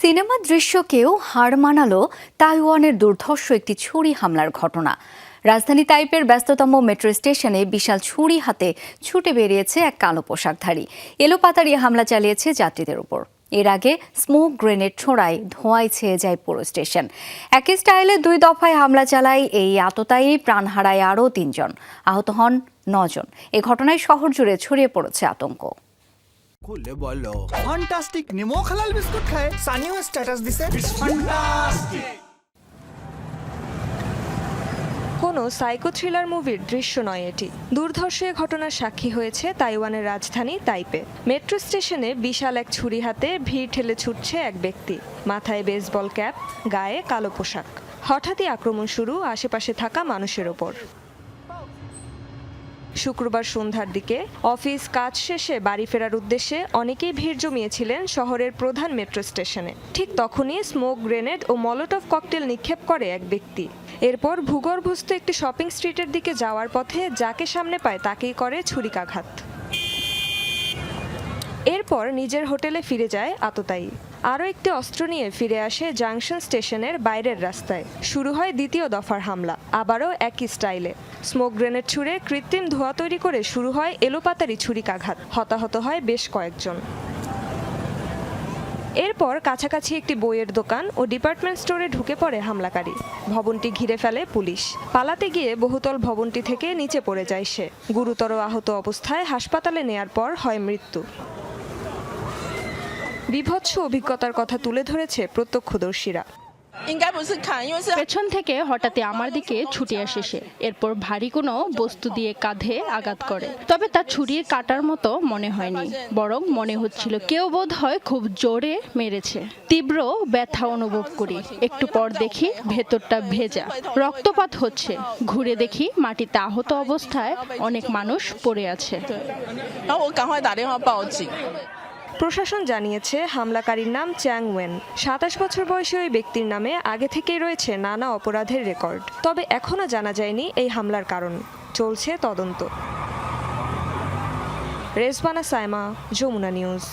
Cinema দৃশ্যকেও হার মানালো তাইওয়ানের দুর্ধর্ষ একটি ছুরি হামলার ঘটনা। রাজধানী তাইপের ব্যস্ততম মেট্রো স্টেশনে বিশাল ছুরি হাতে ছুটে বেরিয়েছে এক কালো পোশাকধারী। এলোপাতাড়ি হামলা চালিয়েছে যাত্রীদের উপর। এর আগে স্মোক গ্রেনেড ছোড়ায় ধোঁয়ায় ছেয়ে যায় পুরো স্টেশন। একই স্টাইলে 2 দফায় হামলা চালায় এই আততায়ী, প্রাণ হারায় আরও 3 জন, আহত হন 9 জন। এ ঘটনায় শহর জুড়ে ছড়িয়ে পড়েছে আতঙ্ক। খুলে বলো ফ্যান্টাস্টিক নিমো খালাল বিস্কুট খায় সানিও স্ট্যাটাস দিছে ফ্যান্টাস্টিক। কোনো সাইকো থ্রিলার মুভির দৃশ্য নয় এটি। দুর্ধর্ষ ঘটনার সাক্ষী হয়েছে তাইওয়ানের রাজধানী তাইপে। মেট্রো স্টেশনে বিশাল এক ছুরি হাতে ভিড় ঠেলে ছুটছে এক ব্যক্তি। মাথায় বেসবল ক্যাপ, গায়ে কালো পোশাক। হঠাৎই আক্রমণ শুরু আশেপাশে থাকা মানুষের ওপর। শুক্রবার সন্ধ্যার দিকে অফিস কাজ শেষে বাড়ি ফেরার উদ্দেশ্যে অনেকেই ভিড় জমিয়েছিলেন শহরের প্রধান মেট্রো স্টেশনে। ঠিক তখনই স্মোক গ্রেনেড ও মলোটভ ককটেল নিক্ষেপ করে এক ব্যক্তি। এরপর ভূগর্ভস্থ একটি শপিং স্ট্রিটের দিকে যাওয়ার পথে যাকে সামনে পায় তাকেই করে ছুরিকাঘাত। এরপর নিজের হোটেলে ফিরে যায় আততায়ী। আরও একটি অস্ত্র নিয়ে ফিরে আসে জাংশন স্টেশনের বাইরের রাস্তায়। শুরু হয় দ্বিতীয় দফার হামলা, আবারও একই স্টাইলে। স্মোক গ্রেনেড ছুড়ে কৃত্রিম ধোঁয়া তৈরি করে শুরু হয় এলোপাতাড়ি ছুরিকাঘাত। হতাহত হয় বেশ কয়েকজন। এরপর কাছাকাছি একটি বইয়ের দোকান ও ডিপার্টমেন্ট স্টোরে ঢুকে পড়ে হামলাকারী। ভবনটি ঘিরে ফেলে পুলিশ। পালাতে গিয়ে বহুতল ভবনটি থেকে নিচে পড়ে যায় সে। গুরুতর আহত অবস্থায় হাসপাতালে নেয়ার পর হয় মৃত্যু। বিভৎস অভিজ্ঞতার কথা তুলে ধরেছে প্রত্যক্ষদর্শীরা। পেছন থেকে হঠাৎই আমার দিকে ছুটে আসে সে। এরপর ভারী কোনো বস্তু দিয়ে কাঁধে আঘাত করে। তবে তা ছুরির কাটার মতো মনে হয়নি, বরং মনে হচ্ছিল কেউ বোধহয় খুব জোরে মেরেছে। তীব্র ব্যথা অনুভব করি। একটু পর দেখি ভেতরটা ভেজা, রক্তপাত হচ্ছে। ঘুরে দেখি মাটিতে আহত অবস্থায় অনেক মানুষ পড়ে আছে। প্রশাসন জানিয়েছে হামলাকারীর নাম চ্যাং ওয়েন। 27 বছর বয়সী ওই ব্যক্তির নামে আগে থেকেই রয়েছে নানা অপরাধের রেকর্ড। তবে এখনও জানা যায়নি এই হামলার কারণ। চলছে তদন্ত। রেজবানা সাইমা, যমুনা নিউজ।